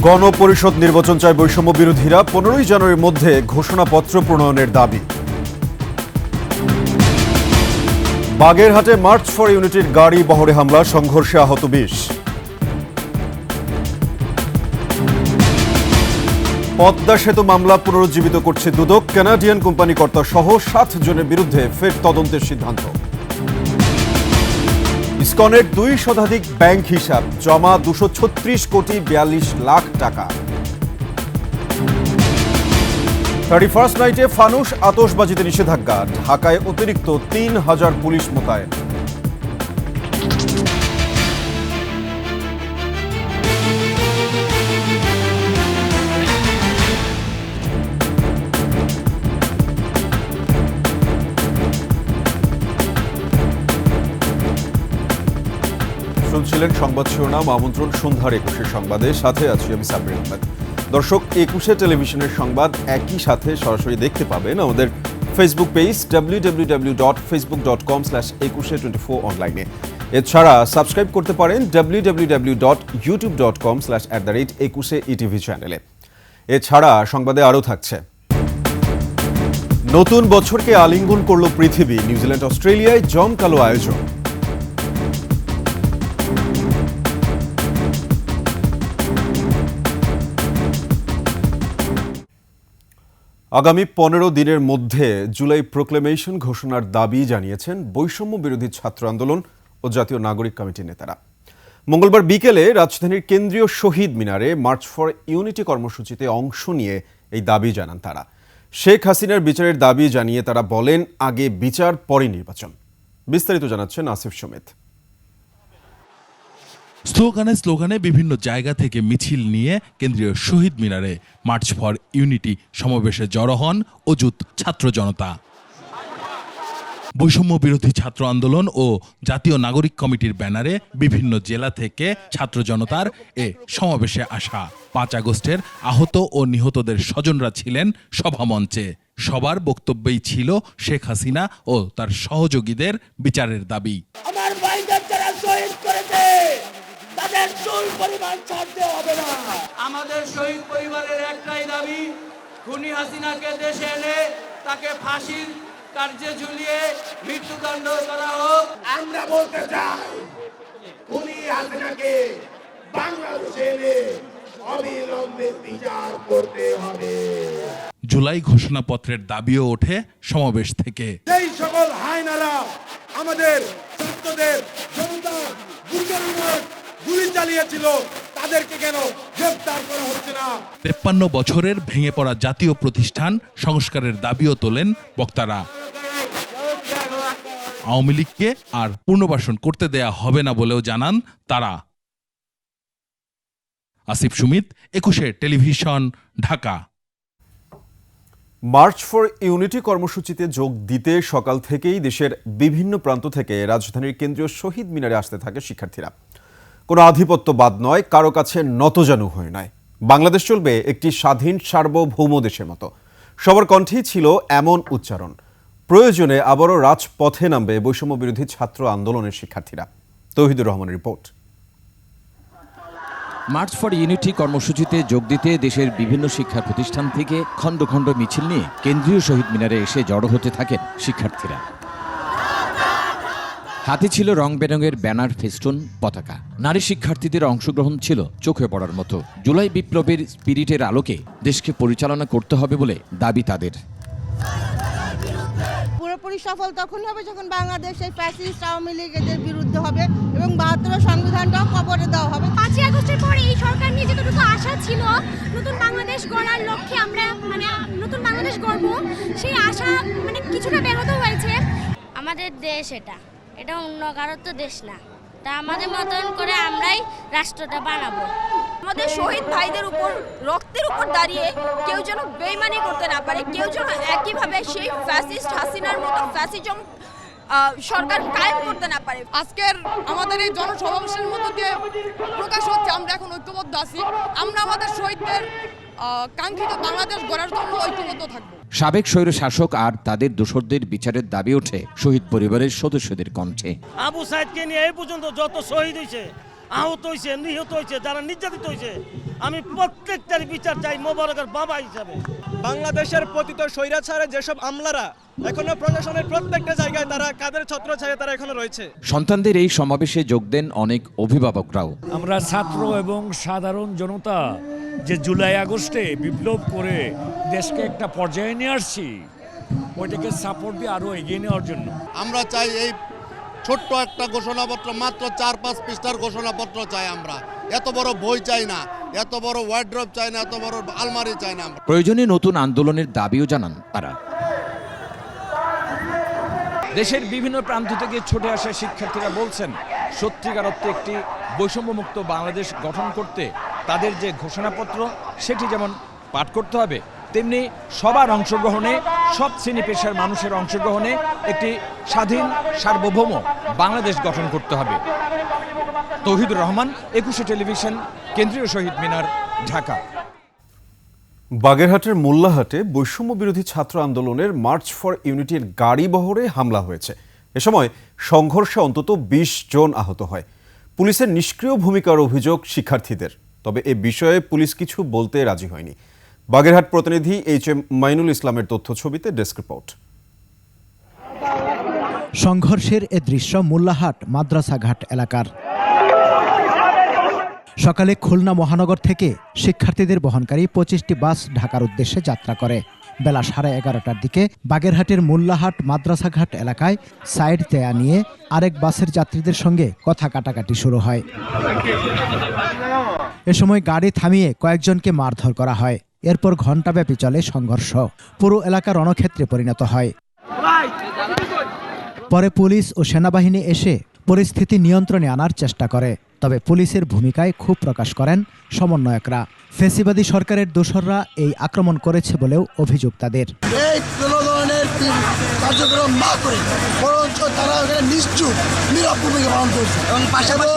গণপরিষদ নির্বাচন চায় বৈষম্য বিরোধীরা। 15 জানুয়ারির মধ্যে ঘোষণাপত্র প্রণয়নের দাবি। বাগেরহাটে মার্চ ফর ইউনিটির গাড়ি বহরে হামলা, সংঘর্ষে আহত 20। পদ্মা সেতু মামলা পুনরুজ্জীবিত করছে দুদক। কানাডিয়ান কোম্পানি কর্তা সহ 7 জনের বিরুদ্ধে ফের তদন্তের সিদ্ধান্ত। ইসকনের 2 শতাধিক ব্যাংক হিসাব, জমা 236 কোটি 42 লাখ টাকা। 31st নাইটে ফানুস আতশবাজিতে নিষেধাজ্ঞা, ঢাকায় অতিরিক্ত 3000 পুলিশ মোতায়েন। শুনছিলেন সংবাদ শিরোনাম, আমন্ত্রণ সন্ধ্যার 21 সংবাদে, সাথে আছি আমি সাব্বির আহমেদ। দর্শক, 21 টেলিভিশনের সংবাদ একই সাথে সরাসরি দেখতে পাবেন আমাদের ফেসবুক পেজ www.facebook.com/2124 অনলাইনে। এছাড়া সাবস্ক্রাইব করতে পারেন www.youtube.com/@21etv চ্যানেলে। এছাড়া সংবাদে আরও থাকছে, নতুন বছরকে আলিঙ্গন করল পৃথিবী, নিউজিল্যান্ড অস্ট্রেলিয়ায় জমকালো আয়োজন। আগামী 15 দিনের মধ্যে জুলাই প্রোক্লেমেশন ঘোষণার দাবি জানিয়েছেন বৈষম্য বিরোধী ছাত্র আন্দোলন ও জাতীয় নাগরিক কমিটির নেতারা। মঙ্গলবার বিকেলে রাজধানীর কেন্দ্রীয় শহীদ মিনারে মার্চ ফর ইউনিটি কর্মসূচিতে অংশ নিয়ে এই দাবি জানান তারা। শেখ হাসিনার বিচারের দাবি জানিয়ে তারা বলেন, আগে বিচার পরে নির্বাচন। বিস্তারিত জানাচ্ছেন আসিফ সুমিত। স্লোগানে বিভিন্ন জায়গা থেকে মিছিল নিয়ে কেন্দ্রীয় শহীদ মিনারে মার্চ ফর ইউনিটি সমাবেশে জড়ো হন অযুত ছাত্র জনতা। বৈষম্য বিরোধী ছাত্র আন্দোলন ও জাতীয় নাগরিক কমিটির ব্যানারে বিভিন্ন জেলা থেকে ছাত্র জনতার এ সমাবেশে আসা। 5 আগস্টের আহত ও নিহতদের স্বজনরা ছিলেন সভামঞ্চে। সবার বক্তব্যেই ছিল শেখ হাসিনা ও তার সহযোগীদের বিচারের দাবি। আমার ভাইদের যারা শহীদ করেছে তাদের চুল পরিমাণ ছাড়তে হবে না। আমাদের শহীদ পরিবারের একটাই দাবি, খুনি হাসিনাকে দেশে এনে তাকে ফাঁসির কার্যে ঝুলিয়ে মৃত্যুদণ্ড করা হোক। আমরা বলতে চাই, খুনি হাসিনাকে বাংলাদেশে এনে অবিলম্বে বিচার করতে হবে। জুলাই ঘোষণাপত্রের দাবিও ওঠে সমাবেশ থেকে। সেই সকল হায়নারা আমাদের ছাত্রদের জনতা গুলি চালিয়েছিল, তাদেরকে কেন গ্রেফতার করা হচ্ছে না? 53 বছরের ভেঙে পড়া জাতীয় প্রতিষ্ঠান সংস্কারের দাবিও তোলেন বক্তারা। আওয়ামী লীগকে আর পুনর্বাসন করতে দেয়া হবে না বলেও জানান তারা। Asif Sumit, 21 television, Dhaka. March for unity কর্মসূচিতে যোগ দিতে সকাল থেকেই দেশের বিভিন্ন প্রান্ত থেকে রাজধানীর কেন্দ্রীয় শহীদ মিনারে আসতে থাকে শিক্ষার্থীরা। কোনো আধিপত্যবাদ নয়, কারো কাছে নতজানু হয়ে নয়। বাংলাদেশ চলবে একটি স্বাধীন সার্বভৌম দেশের মতো। সবার কণ্ঠেই ছিল এমন উচ্চারণ। প্রয়োজনে আবারও রাজপথে নামবে বৈষম্য বিরোধী ছাত্র আন্দোলনের শিক্ষার্থীরা। তৌহিদুর রহমানের রিপোর্ট। মার্চ ফর ইউনিটি কর্মসূচিতে যোগ দিতে দেশের বিভিন্ন শিক্ষা প্রতিষ্ঠান থেকে খণ্ড খণ্ড মিছিল নিয়ে কেন্দ্রীয় শহীদ মিনারে এসে জড়ো হতে থাকেন শিক্ষার্থীরা। হাতে ছিল রং বেরঙের ব্যানার, ফেস্টুন, পতাকা। নারী শিক্ষার্থীদের অংশগ্রহণ ছিল চোখে পড়ার মতো। জুলাই বিপ্লবের স্পিরিটের আলোকে দেশকে পরিচালনা করতে হবে বলে দাবি তাদের। পুরোপুরি সফল তখন হবে যখন বাংলাদেশ এই ফ্যাসিস্ট আওয়ামী লীগ এদের বিরুদ্ধে হবে এবং 72 সংবিধানটাও কবরে দেওয়া হবে। 5 আগস্টের পরে এই সরকার নিয়ে যতটুকু আশা ছিল নতুন বাংলাদেশ গড়ার লক্ষ্যে আমরা নতুন বাংলাদেশ গড়ব, সেই আশা কিছুটা ব্যাহত হয়েছে। আমাদের দেশ এটা অন্য কারোর তো দেশ না, তা আমাদের মতন করে আমরাই রাষ্ট্রটা বানাবো। আমাদের শহীদ ভাইদের উপর রক্তের উপর দাঁড়িয়ে কেউ যেন বেইমানি করতে না পারে, কেউ যেন একইভাবে সেই ফ্যাসিস্ট হাসিনার মতো ফ্যাসিজম সরকার কায়েম করতে না পারে। আজকের আমাদের এই জনসমাবেশের মধ্য দিয়ে প্রকাশ হচ্ছে আমরা এখন ঐক্যবদ্ধ আছি। আমরা আমাদের শহীদদের কাঙ্ক্ষিত বাংলাদেশ গড়ার জন্য ঐক্যবদ্ধ থাকবো। সাবেক স্বৈর শাসক আর তাদের দোসরদের বিচারের দাবি ওঠে শহীদ পরিবারের সদস্যদের কণ্ঠে। আবু সাইদকে নিয়ে এই পর্যন্ত যত শহীদ হয়েছে আহত হয়েছে, নিহত হয়েছে, যারা নির্যাতিত হয়েছে, আমি প্রত্যেকটার বিচার চাই মোবারকের বাবা হিসাবে। বাংলাদেশের পতিত স্বৈরাচারে যেসব আমলারা এখনো প্রশাসনের প্রত্যেকটা জায়গায় তারা কাদের ছত্র ছায়া তারা এখনো রয়েছে। সন্তানদের এই সমাবেশে যোগ দেন অনেক অভিভাবকরাও। আমরা ছাত্র এবং সাধারণ জনতা যে জুলাই আগস্টে বিপ্লব করে দেশকে একটা পর্যায়ে নিয়ে আসছি, ওইটাকে সাপোর্ট দিয়ে আরো এগিয়ে নেওয়ার জন্য আমরা চাই এই ছোট্ট একটা ঘোষণাপত্র, মাত্র 4-5 পৃষ্ঠার ঘোষণাপত্র চাই আমরা। এত বড় বই চাই না, এত বড় ওয়ার্ড্রপ চাই না, এত বড় আলমারি চাই না। প্রয়োজনে নতুন আন্দোলনের দাবিও জানান তারা। দেশের বিভিন্ন প্রান্ত থেকে ছুটে আসা শিক্ষার্থীরা বলছেন, সত্যিকার অর্থে একটি বৈষম্যমুক্ত বাংলাদেশ গঠন করতে তাদের যে ঘোষণাপত্র সেটি যেমন পাঠ করতে হবে, তেমনি সবার অংশগ্রহণে, সব শ্রেণী পেশার মানুষের অংশগ্রহণে একটি স্বাধীন সার্বভৌম বাংলাদেশ গঠন করতে হবে। তৌহিদুর রহমান, 21 টেলিভিশন, কেন্দ্রীয় শহীদ মিনার, ঢাকা। বাগেরহাটের মোল্লাহাটে বৈষম্য বিরোধী ছাত্র আন্দোলনের মার্চ ফর ইউনিটির গাড়ি বহরে হামলা হয়েছে। এ সময় সংঘর্ষে অন্তত 20 জন আহত হয়। পুলিশের নিষ্ক্রিয় ভূমিকার অভিযোগ শিক্ষার্থীদের, তবে এ বিষয়ে পুলিশ কিছু বলতে রাজি হয়নি। বাগেরহাট প্রতিনিধি HM মাইনুল ইসলামের তথ্য ছবিতে ডেস্ক রিপোর্ট। সংঘর্ষের এ দৃশ্য মোল্লাহাট মাদ্রাসাঘাট এলাকার। সকালে খুলনা মহানগর থেকে শিক্ষার্থীদের বহনকারী 25টি বাস ঢাকার উদ্দেশ্যে যাত্রা করে। বেলা 11:30টার দিকে বাগেরহাটের মোল্লাহাট মাদ্রাসাঘাট এলাকায় সাইড দেয়া নিয়ে আরেক বাসের যাত্রীদের সঙ্গে কথা কাটাকাটি শুরু হয়। এ সময় গাড়ি থামিয়ে কয়েকজনকে মারধর করা হয়। এরপর ঘণ্টাব্যাপী চলে সংঘর্ষ। পুরো এলাকা রণক্ষেত্রে পরিণত হয়। পরে পুলিশ ও সেনাবাহিনী এসে পরিস্থিতি নিয়ন্ত্রণে আনার চেষ্টা করে, তবে পুলিশের ভূমিকায় ক্ষোভ প্রকাশ করেন সমন্বয়করা। ফ্যাসিবাদী সরকারের দোসররা এই আক্রমণ করেছে বলেও অভিযোগ তাদের। এই ধরনের কার্যক্রম না করে বরঞ্চ তারা নিশ্চুপ নীরব ভূমিকা পালন করছে এবং পাশাপাশি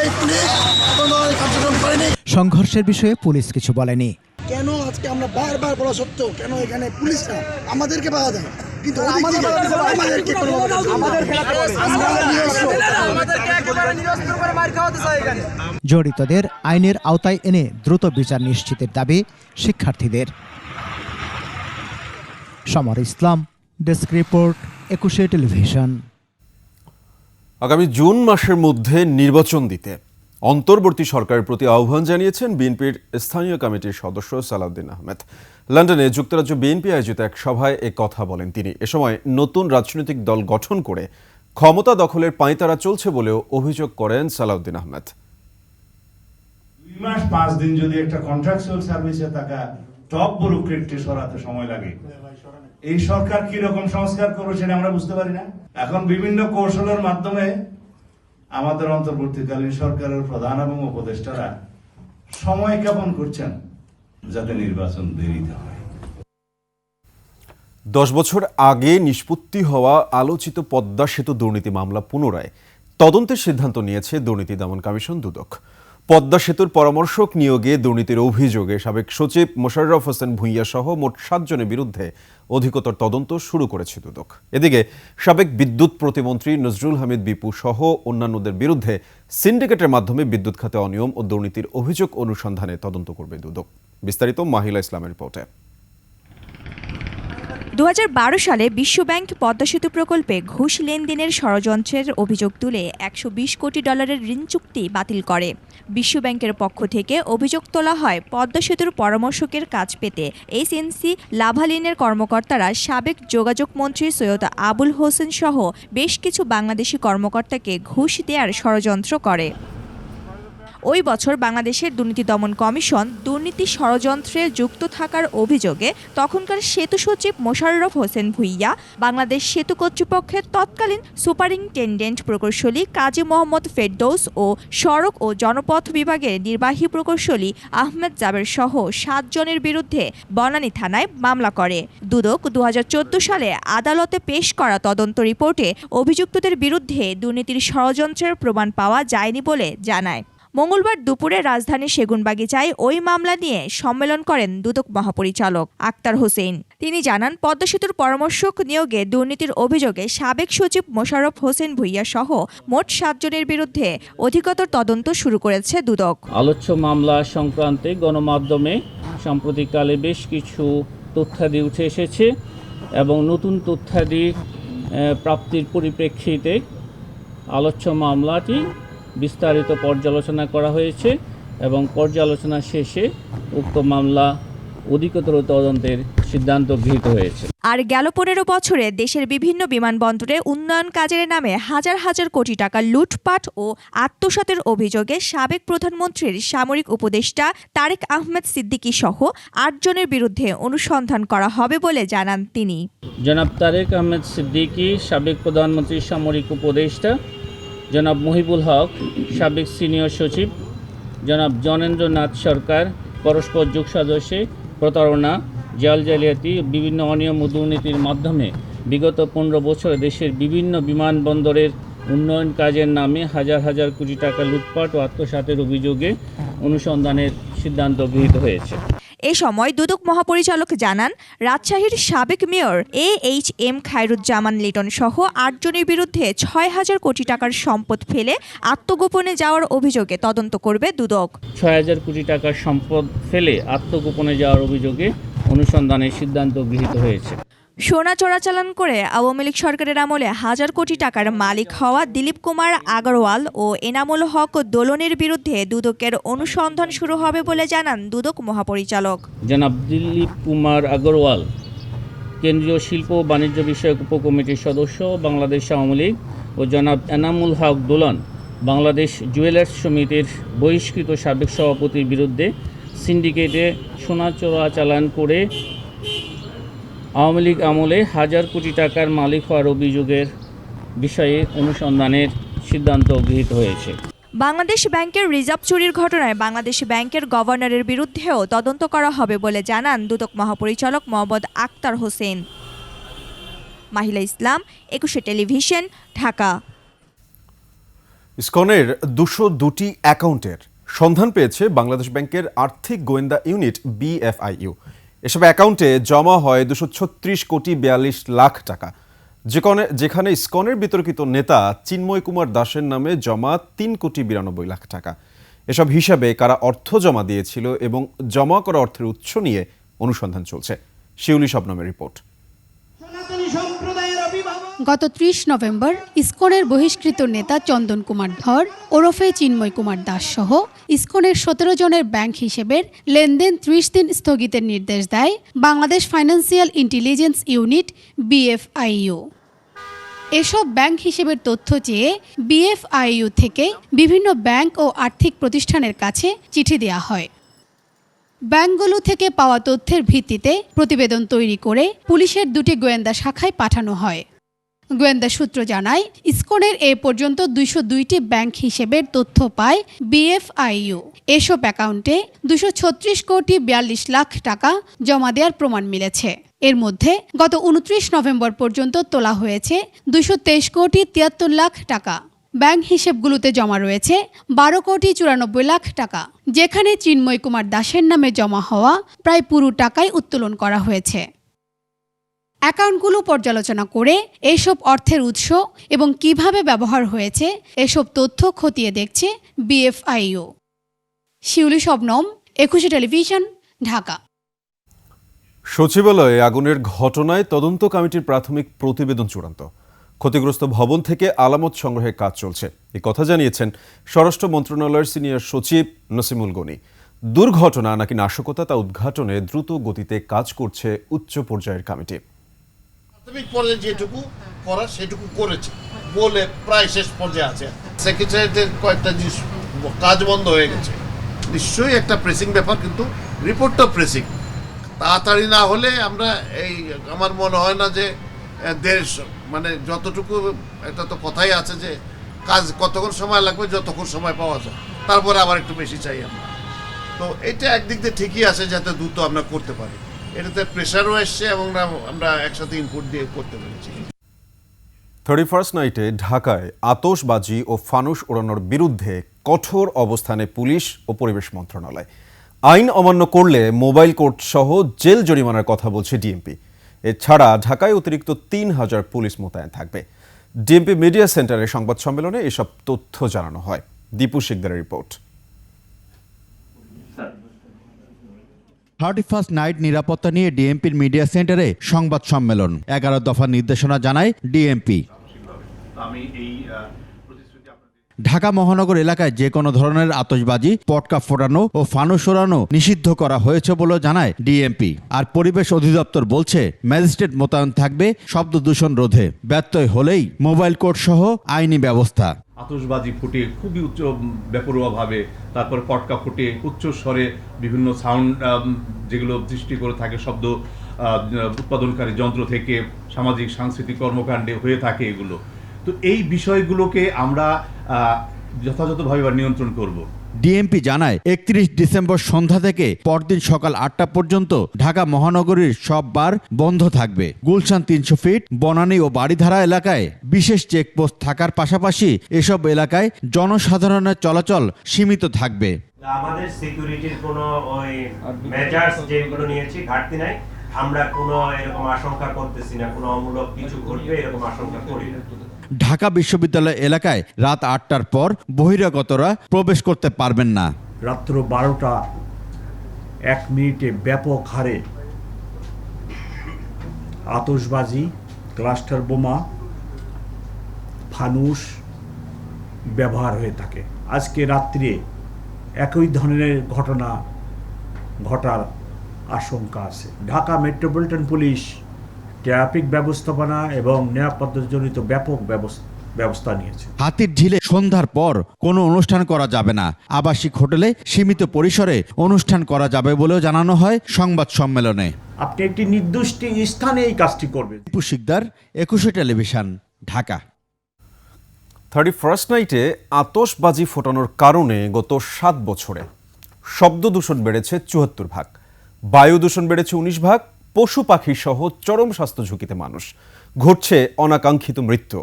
এই পুলিশ কোনো ধরনের কার্যক্রম করেনি। সংঘর্ষের বিষয়ে পুলিশ কিছু বলেনি। কেন আজকে আমরা বারবার বলা সত্ত্বেও কেন এখানে পুলিশরা আমাদেরকে বাধা দেয়, কিন্তু জড়িতদের আইনের আওতায় এনে দ্রুত বিচার নিশ্চিতের দাবি শিক্ষার্থীদের। সমর ইসলাম, ডেস্ক রিপোর্ট, 21 টেলিভিশন। আগামী জুন মাসের মধ্যে নির্বাচন দিতে অন্তর্বর্তী সরকারের প্রতি আহ্বান জানিয়েছেন বিএনপির স্থানীয় কমিটির সদস্য সালাউদ্দিন আহমেদ। লন্ডনে যুক্তরাজ্য বিএনপি আয়োজিত এক সভায় এ কথা বলেন তিনি। এ সময় নতুন রাজনৈতিক দল গঠন করে ক্ষমতা দখলের পাঁয়তারা চলছে বলেও অভিযোগ করেন সালাউদ্দিন আহমেদ। 2 মাস 5 দিন যদি একটা কন্ট্রাকচুয়াল সার্ভিসে থাকা টপ ব্যুরোক্রেটকে সরাতে সময় লাগে, এই সরকার কি রকম সংস্কার করবে সেটা আমরা বুঝতে পারি না। এখন বিভিন্ন কৌশলের মাধ্যমে আমাদের অন্তর্বর্তীকালীন সরকারের প্রধান এবং উপদেষ্টারা সময় জ্ঞাপন করছেন যাতে নির্বাচন দেরিতে হয়। 10 বছর আগে নিষ্পত্তি হওয়া আলোচিত পদ্মা সেতু দুর্নীতি মামলা পুনরায় তদন্তের সিদ্ধান্ত নিয়েছে দুর্নীতি দমন কমিশন দুদক। পদ্মা সেতুর পরামর্শক নিয়োগে দুর্নীতির অভিযোগে সাবেক সচিব মোশাররফ হোসেন ভূঁইয়া সহ মোট 7 জনের বিরুদ্ধে অধিকতর তদন্ত শুরু করেছে দুদক। এদিকে সাবেক বিদ্যুৎ প্রতিমন্ত্রী নজরুল হামিদ বিপু সহ অন্যান্যদের বিরুদ্ধে সিন্ডিকেটের মাধ্যমে বিদ্যুৎ খাতে অনিয়ম ও দুর্নীতির অভিযোগ অনুসন্ধানে তদন্ত করবে দুদক। বিস্তারিত মাহিলা ইসলামের রিপোর্টে। 2012 সালে বিশ্বব্যাংক পদ্মা সেতু প্রকল্পে ঘুষ লেনদেনের ষড়যন্ত্রের অভিযোগ তুলে $120 কোটি ঋণ চুক্তি বাতিল করে। বিশ্বব্যাংকের পক্ষ থেকে অভিযোগ তোলা হয় পদ্মা সেতুর পরামর্শকের কাজ পেতে এসএনসি লাভালিনের কর্মকর্তারা সাবেক যোগাযোগ মন্ত্রী সৈয়দ আবুল হোসেন সহ বেশ কিছু বাংলাদেশি কর্মকর্তাকে ঘুষ দেওয়ার ষড়যন্ত্র করে। ওই বছর বাংলাদেশের দুর্নীতি দমন কমিশন দুর্নীতি ষড়যন্ত্রে যুক্ত থাকার অভিযোগে তখনকার সেতু সচিব মোশাররফ হোসেন ভূঁইয়া, বাংলাদেশ সেতু কর্তৃপক্ষের তৎকালীন সুপারিনটেনডেন্ট প্রকৌশলী কাজী মোহাম্মদ ফেরদৌস ও সড়ক ও জনপথ বিভাগের নির্বাহী প্রকৌশলী আহমেদ জাবের সহ 7 জনের বিরুদ্ধে বনানী থানায় মামলা করে। দুদক 2014 সালে আদালতে পেশ করা তদন্ত রিপোর্টে অভিযুক্তদের বিরুদ্ধে দুর্নীতির ষড়যন্ত্রের প্রমাণ পাওয়া যায়নি বলে জানায়। মঙ্গলবার দুপুরে রাজধানীর সেগুনবাগিচায় ওই মামলা নিয়ে সম্মেলন করেন দুদক মহাপরিচালক আক্তার হোসেন। তিনি জানান, পদ্মা সেতুর পরামর্শক নিয়োগে দুর্নীতির অভিযোগে সাবেক সচিব মোশাররফ হোসেন ভূঁইয়া সহ মোট 7 জনের বিরুদ্ধে অধিকতর তদন্ত শুরু করেছে দুদক। আলোচ্য মামলা সংক্রান্তে গণমাধ্যমে সাম্প্রতিককালে বেশ কিছু তথ্যাদি উঠে এসেছে এবং নতুন তথ্যাদি প্রাপ্তির পরিপ্রেক্ষিতে আলোচ্য মামলাটি বিস্তারিত পর্যালোচনা করা হয়েছে এবং পর্যালোচনা শেষে উক্ত মামলা অধিকতর তদন্তের সিদ্ধান্ত গৃহীত হয়েছে। আর গেল 15 বছরে দেশের বিভিন্ন বিমানবন্দরে উন্নয়ন কাজের নামে হাজার হাজার কোটি টাকা লুটপাট ও আত্মসাতের অভিযোগে সাবেক প্রধানমন্ত্রীর সামরিক উপদেষ্টা তারেক আহমেদ সিদ্দিকী সহ 8 জনের বিরুদ্ধে অনুসন্ধান করা হবে বলে জানান তিনি। জনাব তারেক আহমেদ সিদ্দিকী, সাবেক প্রধানমন্ত্রীর সামরিক উপদেষ্টা জনাব মহিবুল হক, সাবেক সিনিয়র সচিব জনাব জ্ঞানেন্দ্রনাথ সরকার, পরস্পর যোগসাজশে প্রতারণা, জালিয়াতি, বিভিন্ন অনিয়ম ও দুর্নীতির মাধ্যমে বিগত 15 বছরে দেশের বিভিন্ন বিমানবন্দরের উন্নয়ন কাজের নামে হাজার হাজার কোটি টাকা লুটপাট ও আত্মসাতের অভিযোগে অনুসন্ধানের সিদ্ধান্ত গৃহীত হয়েছে। এ সময় দুদক মহাপরিচালক জানান, রাজশাহীর সাবেক মেয়র AHM খায়রুজ্জামান লিটন সহ 8 জনের বিরুদ্ধে 6,000 কোটি টাকার সম্পদ ফেলে আত্মগোপনে যাওয়ার অভিযোগে তদন্ত করবে দুদক। 6,000 কোটি টাকার সম্পদ ফেলে আত্মগোপনে যাওয়ার অভিযোগে অনুসন্ধানের সিদ্ধান্ত গৃহীত হয়েছে। সোনা চোরাচালান করে আওয়ামী লীগ সরকারের আমলে হাজার কোটি টাকার মালিক হওয়া দিলীপ কুমার আগরওয়াল ও এনামুল হক দোলনের বিরুদ্ধে দুদকের অনুসন্ধান শুরু হবে বলে জানান দুদক মহাপরিচালক। জনাব দিলীপ কুমার আগরওয়াল কেন্দ্রীয় শিল্প ও বাণিজ্য বিষয়ক উপকমিটির সদস্য বাংলাদেশ আওয়ামী লীগ ও জনাব এনামুল হক দোলন বাংলাদেশ জুয়েলার্স সমিতির বহিষ্কৃত সাবেক সভাপতির বিরুদ্ধে সিন্ডিকেটে সোনা চোরাচালান করে আওয়ামী লীগ আমলে হাজার কোটি টাকার মালিক হওয়ার অভিযোগের বিষয়ে অনুসন্ধানের সিদ্ধান্ত গৃহীত হয়েছে। বাংলাদেশ ব্যাংকের রিজার্ভ চুরির ঘটনায় বাংলাদেশ ব্যাংকের গভর্নরের বিরুদ্ধেও তদন্ত করা হবে বলে জানান দুদক মহাপরিচালক মোহাম্মদ আক্তার হোসেন। মাহিলা ইসলাম, 21 টেলিভিশন, ঢাকা। ইসকনের 202টি অ্যাকাউন্টের সন্ধান পেয়েছে বাংলাদেশ ব্যাংকের আর্থিক গোয়েন্দা ইউনিট BFIU। এসব অ্যাকাউন্টে জমা হয় 236 কোটি 42 লাখ টাকা, যেখানে ইসকনের বিতর্কিত নেতা চিন্ময় কুমার দাসের নামে জমা 3 কোটি 92 লাখ টাকা। এসব হিসাবে কারা অর্থ জমা দিয়েছিল এবং জমা করা অর্থের উৎস নিয়ে অনুসন্ধান চলছে। শিউলি শবনমের রিপোর্ট। গত 30 নভেম্বর ইসকনের বহিষ্কৃত নেতা চন্দন কুমার ধর ওরফে চিন্ময় কুমার দাস সহ ইসকনের 17 জনের ব্যাংক হিসেবের লেনদেন 30 দিন স্থগিতের নির্দেশ দেয় Bangladesh financial intelligence unit BFIU। এসব ব্যাংক হিসেবের তথ্য চেয়ে BFIU থেকে বিভিন্ন ব্যাংক ও আর্থিক প্রতিষ্ঠানের কাছে চিঠি দেওয়া হয়। ব্যাংকগুলো থেকে পাওয়া তথ্যের ভিত্তিতে প্রতিবেদন তৈরি করে পুলিশের 2টি গোয়েন্দা শাখায় পাঠানো হয়। গোয়েন্দা সূত্র জানায়, ইসকনের এ পর্যন্ত 202টি ব্যাংক হিসেবের তথ্য পায় BFIU। এসব অ্যাকাউন্টে 236 কোটি 42 লাখ টাকা জমা দেওয়ার প্রমাণ মিলেছে। এর মধ্যে গত 29 নভেম্বর পর্যন্ত তোলা হয়েছে 223 কোটি 73 লাখ টাকা। ব্যাংক হিসেবগুলোতে জমা রয়েছে 12 কোটি 94 লাখ টাকা, যেখানে চিন্ময় কুমার দাসের নামে জমা হওয়া প্রায় পুরো টাকাই উত্তোলন করা হয়েছে। অ্যাকাউন্টগুলো পর্যালোচনা করে এসব অর্থের উৎস এবং কিভাবে ব্যবহার হয়েছে এসব তথ্য খতিয়ে দেখছে BFIU। শিউলি শবনম, 21 টেলিভিশন, ঢাকা। সচিবালয়ে আগুনের ঘটনায় তদন্ত কমিটির প্রাথমিক প্রতিবেদন চূড়ান্ত। ক্ষতিগ্রস্ত ভবন থেকে আলামত সংগ্রহের কাজ চলছে, এই কথা জানিয়েছেন স্বরাষ্ট্র মন্ত্রণালয়ের সিনিয়র সচিব নসিমুল গনি। দুর্ঘটনা নাকি নাশকতা তা উদ্ঘাটনে দ্রুত গতিতে কাজ করছে উচ্চ পর্যায়ের কমিটি। প্রাথমিক পর্যায়ে যেটুকু করা সেটুকু করেছে বলে প্রায় শেষ পর্যায়ে আছে। সেক্রেটারিয়েটের কয়েকটা জিনিস কাজ বন্ধ হয়ে গেছে, নিশ্চয়ই একটা প্রেসিং ব্যাপার, কিন্তু রিপোর্টটা প্রেসিং তাড়াতাড়ি না হলে আমরা আমার মনে হয় না যে মানে যতটুকু, এটা তো কথাই আছে যে কাজ কতক্ষণ সময় লাগবে, যতক্ষণ সময় পাওয়া যায়, তারপরে আবার একটু বেশি চাই আমরা। তো এটা একদিক দিয়ে ঠিকই আছে যাতে দ্রুত আমরা করতে পারি, এটাতে প্রেশারও এসছে এবং আমরা একসাথে ইনপুট দিয়ে করতে পেরেছি। 31st নাইটে ঢাকায় আতশবাজি ও ফানুস ওড়ানোর বিরুদ্ধে কঠোর অবস্থানে পুলিশ ও পরিবেশ মন্ত্রণালয়। আইন অমান্য করলে মোবাইল কোর্ট সহ জেল জরিমানার কথা বলছে ডিএমপি। এছাড়া ঢাকায় অতিরিক্ত ৩,০০০ পুলিশ মোতায়েন থাকবে। ডিএমপি মিডিয়া সেন্টারের সংবাদ সম্মেলনে এসব তথ্য জানানো হয়। দীপু শিকদারের রিপোর্ট। 31st নাইট নিরাপত্তা নিয়ে ডিএমপির মিডিয়া সেন্টারে সংবাদ সম্মেলন। 11 দফা নির্দেশনা জানায় ডিএমপি। ঢাকা মহানগর এলাকায় যে কোনো ধরনের আতশবাজি, পটকা ফোটানো ও ফানুস ওড়ানো নিষিদ্ধ করা হয়েছে বলে জানায় ডিএমপি। আর পরিবেশ অধিদপ্তর বলছে ম্যাজিস্ট্রেট মোতায়েন থাকবে শব্দ দূষণ রোধে। ব্যত্যয় হলেই মোবাইল কোর্ট সহ আইনি ব্যবস্থা। আতশবাজি ফুটে খুবই উচ্চ বেপরোয়াভাবে, তারপর পটকা ফুটে উচ্চ স্বরে বিভিন্ন সাউন্ড যেগুলো সৃষ্টি করে থাকে শব্দ উৎপাদনকারী যন্ত্র থেকে সামাজিক সাংস্কৃতিক কর্মকাণ্ডে হয়ে থাকে এগুলো। তো এই বিষয়গুলোকে আমরা যথাযথভাবে নিয়ন্ত্রণ করব। ডিএমপি জানায় 31 ডিসেম্বর সন্ধ্যা থেকে পরদিন সকাল 8টা পর্যন্ত ঢাকা মহানগরীর সব বার বন্ধ থাকবে। গুলশান 300 ফিট, বনানী ও বাড়িধারা এলাকায় বিশেষ চেকপোস্ট থাকার পাশাপাশি এসব এলাকায় জনসাধারণের চলাচল সীমিত থাকবে। আমাদের সিকিউরিটির কোনো ওই মেজার্স যেগুলো নিয়েছি ঘাটতি নাই, আমরা কোনো এরকম আশঙ্কা করতেছি না, কোনো অমূলক কিছু ঘটবে এরকম আশঙ্কা করি না। ঢাকা বিশ্ববিদ্যালয় এলাকায় রাত 8টার পর বহিরাগতরা প্রবেশ করতে পারবেন না। রাত্র 12টা 1 মিনিটে ব্যাপক হারে আতশবাজি, ক্লাস্টার বোমা, ফানুস ব্যবহার হয়ে থাকে। আজকে রাত্রে একই ধরনের ঘটনা ঘটার আশঙ্কা আছে। ঢাকা মেট্রোপলিটন পুলিশ ট্রাফিক ব্যবস্থাপনা এবং নিরাপত্তাজনিত ব্যাপক ব্যবস্থা নিয়েছে। হাতির ঝিলে সন্ধ্যার পর কোনো অনুষ্ঠান করা যাবে না। আবাসিক হোটেলে সীমিত পরিসরে অনুষ্ঠান করা যাবে বলেও জানানো হয় সংবাদ সম্মেলনে। আপনি একটি নির্দিষ্ট স্থানে এই কাজটি করবেন। দীপু শিকদার, 21 টেলিভিশন, ঢাকা। 31st নাইটে আতশবাজি ফোটানোর কারণে গত 7 বছরে শব্দ দূষণ বেড়েছে 74 ভাগ, বায়ু দূষণ বেড়েছে 19 ভাগ, পশু পাখি সহ চরম স্বাস্থ্য ঝুঁকিতে মানুষ। ঘটছে অনাকাঙ্ক্ষিত মৃত্যু।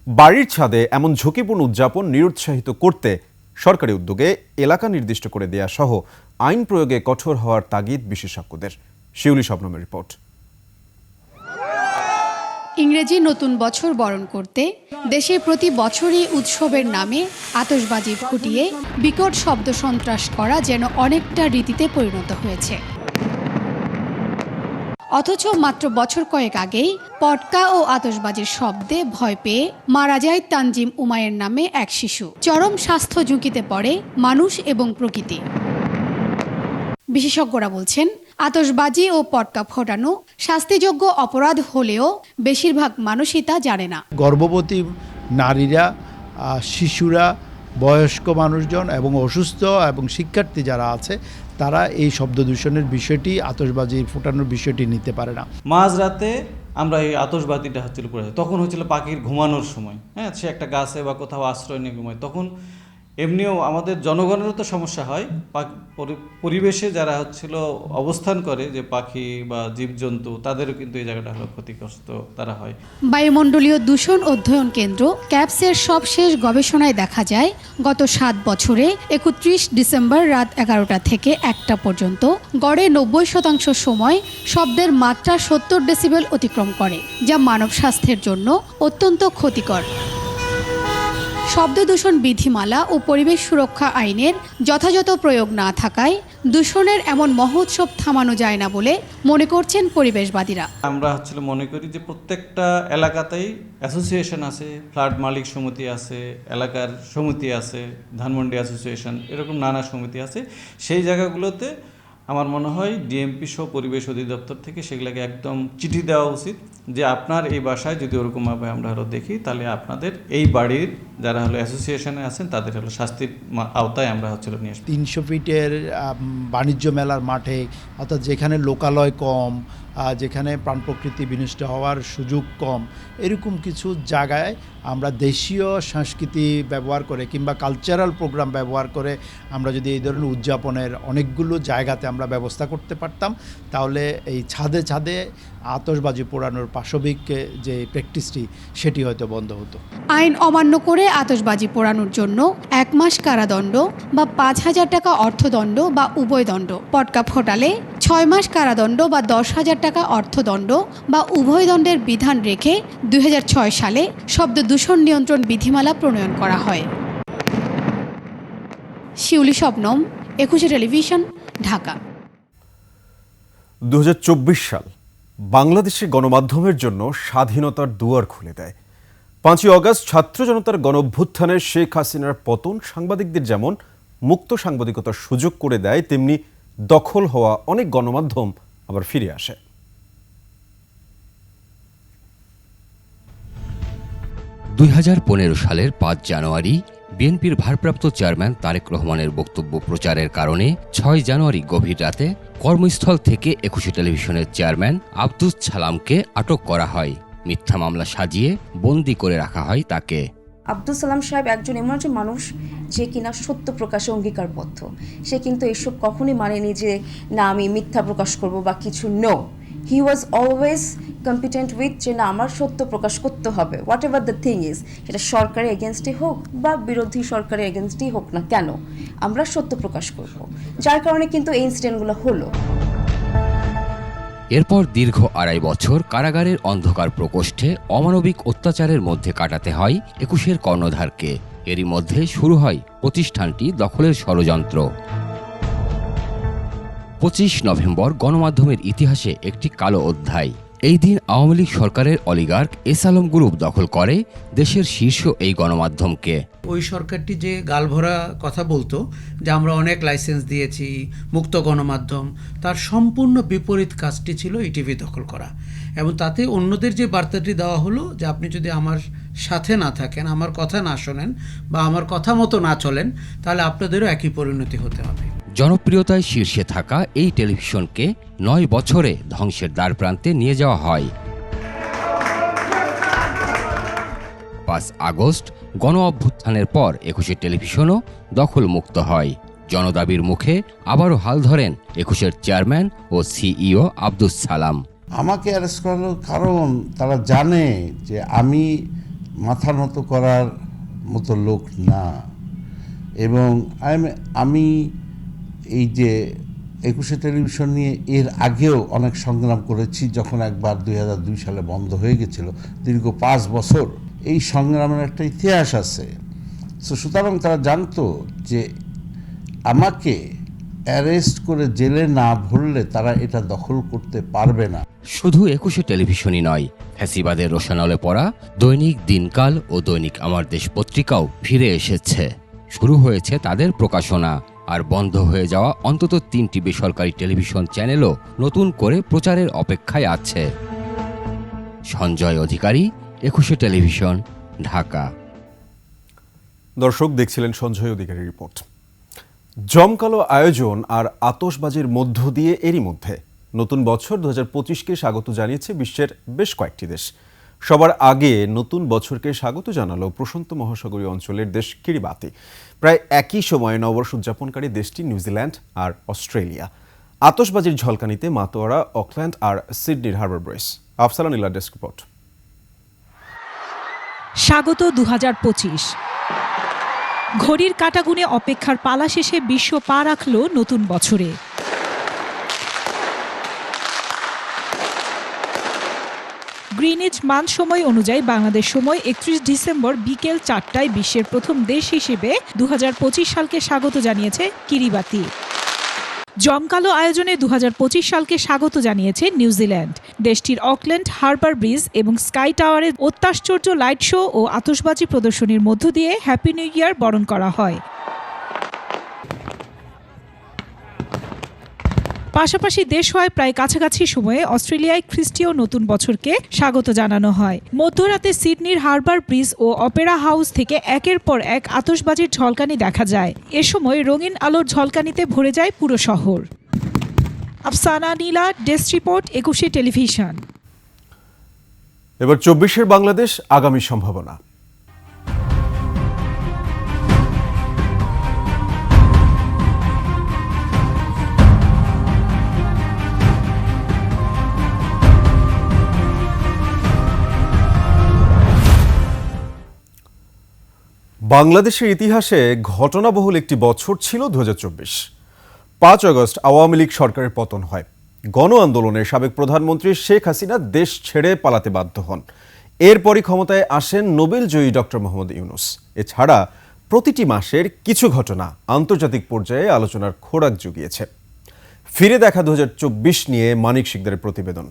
বাড়ির ছাদে এমন ঝুঁকিপূর্ণ উদযাপন নিরুৎসাহিত করতে সরকারি উদ্যোগে এলাকা নির্দিষ্ট করে দেয়া সহ আইন প্রয়োগে কঠোর হওয়ার তাগিদ বিশেষজ্ঞদের। শিউলি শবনমের রিপোর্ট। ইংরেজি নতুন বছর বরণ করতে দেশে প্রতি বছরই উৎসবের নামে আতশবাজি ফুটিয়ে বিকট শব্দ সন্ত্রাস করা যেন অনেকটা রীতিতে পরিণত হয়েছে। অথচ মাত্র বছর কয়েক আগেই পটকা ও আতশবাজির শব্দে ভয় পেয়ে মারা যায় তানজিম উমায়ের নামে এক শিশু। চরম স্বাস্থ্য ঝুঁকিতে পড়ে মানুষ এবং প্রকৃতি। বিশেষজ্ঞরা বলছেন, আতশবাজি ও পটকা ফোটানো শাস্তিযোগ্য অপরাধ হলেও বেশিরভাগ মানুষই তা জানে না। গর্ভবতী নারীরা, শিশুরা, বয়স্ক মানুষজন এবং অসুস্থ এবং শিক্ষার্থী যারা আছে তারা এই শব্দ দূষণের বিষয়টি, আতশবাজি ফোটানোর বিষয়টি নিতে পারে না। মাঝরাতে আমরা এই আতশবাজিটা পড়ে তখন হচ্ছিল পাখির ঘুমানোর সময়। হ্যাঁ, সে একটা গাছে বা কোথাও আশ্রয় নিয়ে ঘুমায়, তখন এমনিও আমাদের জনগণেরও তো সমস্যা হয়। পরিবেশে যারা অবস্থান করে, যে পাখি বা জীবজন্তু, তাদেরও কিন্তু এই জায়গাটা ক্ষতিগ্রস্ত তারা হয়। বায়ুমণ্ডলীয় দূষণ অধ্যয়ন কেন্দ্র ক্যাপসের সবশেষ গবেষণায় দেখা যায়, গত 7 বছরে 31 ডিসেম্বর রাত 11টা থেকে 1টা পর্যন্ত গড়ে 90% সময় শব্দের মাত্রা 70 ডেসিবেল অতিক্রম করে, যা মানব স্বাস্থ্যের জন্য অত্যন্ত ক্ষতিকর। শব্দ দূষণ বিধিমালা ও পরিবেশ সুরক্ষা আইনের যথাযথ প্রয়োগ না থাকায় দূষণের এমন মহোৎসব থামানো যায় না বলে মনে করছেন পরিবেশবাদীরা। আমরা মনে করি যে প্রত্যেকটা এলাকাতেই অ্যাসোসিয়েশন আছে, ফ্ল্যাট মালিক সমিতি আছে, এলাকার সমিতি আছে, ধানমন্ডি অ্যাসোসিয়েশন, এরকম নানা সমিতি আছে। সেই জায়গাগুলোতে আমার মনে হয় ডিএমপি সহ পরিবেশ অধিদপ্তর থেকে সেগুলোকে একদম চিঠি দেওয়া উচিত যে আপনার এই বাসায় যদি ওরকমভাবে আমরা দেখি, তাহলে আপনাদের এই বাড়ির যারা অ্যাসোসিয়েশনে আছেন তাদের শাস্তির আওতায় আমরা নিয়ে আসবো। 300 ফিটের বাণিজ্য মেলার মাঠে, অর্থাৎ যেখানে লোকালয় কম, যেখানে প্রাণ প্রকৃতি বিনষ্ট হওয়ার সুযোগ কম, এরকম কিছু জায়গায় আমরা দেশীয় সংস্কৃতি ব্যবহার করে কিংবা কালচারাল প্রোগ্রাম ব্যবহার করে আমরা যদি এই ধরনের উদযাপনের অনেকগুলো জায়গাতে আমরা ব্যবস্থা করতে পারতাম, তাহলে এই ছাদে ছাদে আতশবাজি পোড়ানোর পাশবিক যে প্র্যাকটিসটি সেটি হয়তো বন্ধ হতো। আইন অমান্য করে আতশবাজি পোড়ানোর জন্য 1 মাস কারাদণ্ড বা 5,000 টাকা অর্থদণ্ড বা উভয় দণ্ড, পটকা ফোটালে 6 মাস কারাদণ্ড বা 10,000 টাকা অর্থদণ্ড বা উভয় দণ্ডের বিধান রেখে 2006 সালে শব্দ দূষণ নিয়ন্ত্রণ বিধিমালা প্রণয়ন করা হয়। শিউলি শবনম, 21 টেলিভিশন, ঢাকা। 2024 সাল বাংলাদেশে গণমাধ্যমের জন্য স্বাধীনতার দুয়ার খুলে দেয়। 5ই অগস্ট ছাত্র জনতার গণঅভ্যুত্থানে শেখ হাসিনার পতন সাংবাদিকদের যেমন মুক্ত সাংবাদিকতার সুযোগ করে দেয়, তেমনি দখল হওয়া অনেক গণমাধ্যম আবার ফিরে আসে। সালের 5 জানুয়ারি বিএনপির ভারপ্রাপ্ত চেয়ারম্যান তারেক রহমানের বক্তব্য প্রচারের কারণে 6 জানুয়ারি গভীর রাতে কর্মস্থল থেকে 21 টেলিভিশনের চেয়ারম্যান আব্দুস সালামকে আটক করা হয়। মিথ্যা মামলা সাজিয়ে বন্দী করে রাখা হয় তাকে। আব্দুল সালাম সাহেব একজন এমন একজন মানুষ যে কিনা সত্য প্রকাশে অঙ্গীকারবদ্ধ। সে কিন্তু এইসব কখনোই মানেনি যে না আমি মিথ্যা প্রকাশ করব বা কিছু। No, he was always competent with যে না আমার সত্য প্রকাশ করতে হবে, whatever the thing is, সেটা সরকারের এগেনস্টে হোক বা বিরোধী সরকারের এগেনস্টেই হোক না কেন, আমরা সত্য প্রকাশ করব। যার কারণে কিন্তু এই ইনসিডেন্টগুলো হলো। এরপর দীর্ঘ 2.5 বছর কারাগারের অন্ধকার প্রকোষ্ঠে অমানবিক অত্যাচারের মধ্যে কাটাতে হয় 21-এর কর্ণধারকে। এরই মধ্যে শুরু হয় প্রতিষ্ঠানটি দখলের ষড়যন্ত্র। 25 নভেম্বর গণমাধ্যমের ইতিহাসে একটি কালো অধ্যায়। এই দিন আওয়ামী লীগ সরকারের অলিগার্ক এস আলম গ্রুপ দখল করে দেশের শীর্ষ এই গণমাধ্যমকে। ওই সরকারটি যে গালভরা কথা বলতো যে আমরা অনেক লাইসেন্স দিয়েছি, মুক্ত গণমাধ্যম, তার সম্পূর্ণ বিপরীত কাজটি ছিল ইটিভি দখল করা। এবং তাতে অন্যদের যে বার্তাটি দেওয়া হলো যে আপনি যদি আমার সাথে না থাকেন, আমার কথা না শোনেন বা আমার কথা মতো না চলেন, তাহলে আপনাদেরও একই পরিণতি হতে হবে। জনপ্রিয়তায় শীর্ষে থাকা এই টেলিভিশনকে 9 বছরে ধ্বংসের দ্বার প্রান্তে নিয়ে যাওয়া হয়। 5 আগস্ট গণ অভ্যুত্থানের পর 21 টেলিভিশনও দখলমুক্ত হয়। জনদাবির মুখে আবারও হাল ধরেন 21-এর চেয়ারম্যান ও সিইও আব্দুস সালাম। আমাকে অ্যারেস্ট করার কারণ তারা জানে যে আমি মাথা নত করার মতো লোক না, এবং আমি এই যে 21 টেলিভিশন নিয়ে এর আগেও অনেক সংগ্রাম করেছি। যখন একবার 2002 সালে বন্ধ হয়ে গেছিল, দীর্ঘ 5 বছর এই সংগ্রামের একটা ইতিহাস আছে। সুতরাং তারা জানতো যে আমাকে অ্যারেস্ট করে জেলে না ভরলে তারা এটা দখল করতে পারবে না। শুধু 21 টেলিভিশনই নয়, ফ্যাসিবাদের রোশানলে পড়া দৈনিক দিনকাল ও দৈনিক আমার দেশ পত্রিকাও ফিরে এসেছে। শুরু হয়েছে তাদের প্রকাশনা, আর বন্ধ হয়ে যাওয়া অন্তত 3টি বেসরকারি টেলিভিশন চ্যানেলও নতুন করে প্রচারের অপেক্ষায় আছে। সঞ্জয় অধিকারী, 21 টেলিভিশন, ঢাকা। দর্শক দেখছিলেন সঞ্জয় অধিকারীর রিপোর্ট। জমকালো আয়োজন আর আতশবাজির মধ্য দিয়ে এরই মধ্যে নতুন বছর 2025কে স্বাগত জানিয়েছে বিশ্বের বেশ কয়েকটি দেশ। সবার আগে নতুন বছরকে স্বাগত জানালো প্রশান্ত মহাসাগরীয় অঞ্চলের দেশ কিরিবাতি। প্রায় একই সময়ে নববর্ষ উদযাপনকারী দেশটি নিউজিল্যান্ড আর অস্ট্রেলিয়া। আতশবাজির ঝলকানিতে মাতোয়ারা, অকল্যান্ড আর সিডনির হারবার ব্রিজ। আফসালা নীলার ডেস্ক রিপোর্ট। স্বাগত 2025। ঘড়ির কাঁটাগুনে অপেক্ষার পালা শেষে বিশ্ব পা রাখল নতুন বছরে। গ্রিনিচ মান সময় অনুযায়ী বাংলাদেশ সময় 31 ডিসেম্বর বিকেল 4টায় বিশ্বের প্রথম দেশ হিসেবে 2025 সালকে স্বাগত জানিয়েছে কিরিবাতি। জমকালো আয়োজনে 2025 সালকে স্বাগত জানিয়েছে নিউজিল্যান্ড। দেশটির অকল্যান্ড হারবার ব্রিজ এবং স্কাই টাওয়ারে অত্যাশ্চর্য লাইট শো ও আতশবাজি প্রদর্শনীর মধ্য দিয়ে হ্যাপি নিউ ইয়ার বরণ করা হয়। পাশাপাশি দেশ হয় প্রায় কাছাকাছি সময়ে অস্ট্রেলিয়ায় খ্রিস্টীয় নতুন বছরকে স্বাগত জানানো হয়। মধ্যরাতে সিডনির হারবার ব্রিজ ও অপেরা হাউস থেকে একের পর এক আতশবাজির ঝলকানি দেখা যায়। এ সময় রঙিন আলোর ঝলকানিতে ভরে যায় পুরো শহর। আফসানা নীলা, ডেস্ক রিপোর্ট, 21 টেলিভিশন। এবার 24-এর বাংলাদেশ, আগামী সম্ভাবনা। বাংলাদেশের ইতিহাসে ঘটনাবহুল একটি বছর ছিল 2024। 5 আগস্ট আওয়ামী লীগ সরকারের পতন হয়। গণ আন্দোলনে সাবেক প্রধানমন্ত্রী শেখ হাসিনা দেশ ছেড়ে পালাতে বাধ্য হন। এরপরই ক্ষমতায় আসেন নোবেলজয়ী ডক্টর মোহাম্মদ ইউনূস। এছাড়া প্রতিটি মাসের কিছু ঘটনা আন্তর্জাতিক পর্যায়ে আলোচনার খোরাক জুগিয়েছে। ফিরে দেখা 2024 নিয়ে মানিক শিকদারের প্রতিবেদন।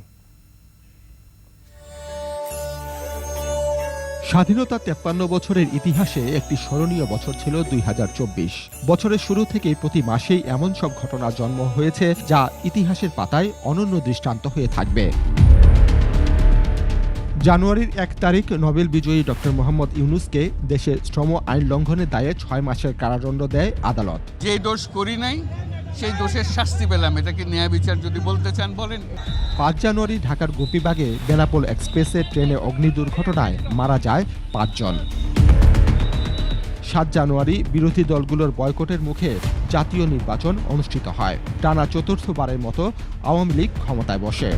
স্বাধীনতা 53 বছরের ইতিহাসে একটি স্মরণীয় বছর ছিল 2024। বছরের শুরু থেকেই প্রতি মাসেই এমন সব ঘটনা জন্ম হয়েছে যা ইতিহাসের পাতায় অনন্য দৃষ্টান্ত হয়ে থাকবে। জানুয়ারির 1 তারিখ নোবেল বিজয়ী ডক্টর মোহাম্মদ ইউনূসকে দেশের শ্রম আইন লঙ্ঘনের দায়ে 6 মাসের কারাদণ্ড দেয় আদালত। যে দোষ করি নাই সেই দোষের শাস্তি পেলাম, এটাকে ন্যায় বিচার যদি বলতে চান বলেন। 5 জানুয়ারি ঢাকার গোপীবাগে বেনাপোল এক্সপ্রেসে ট্রেনে অগ্নি দুর্ঘটনায় মারা যায় 5 জন। 7 জানুয়ারি বিরোধী দলগুলোর বয়কটের মুখে জাতীয় নির্বাচন অনুষ্ঠিত হয়। টানা চতুর্থবারের মতো আওয়ামী লীগ ক্ষমতায় বসে।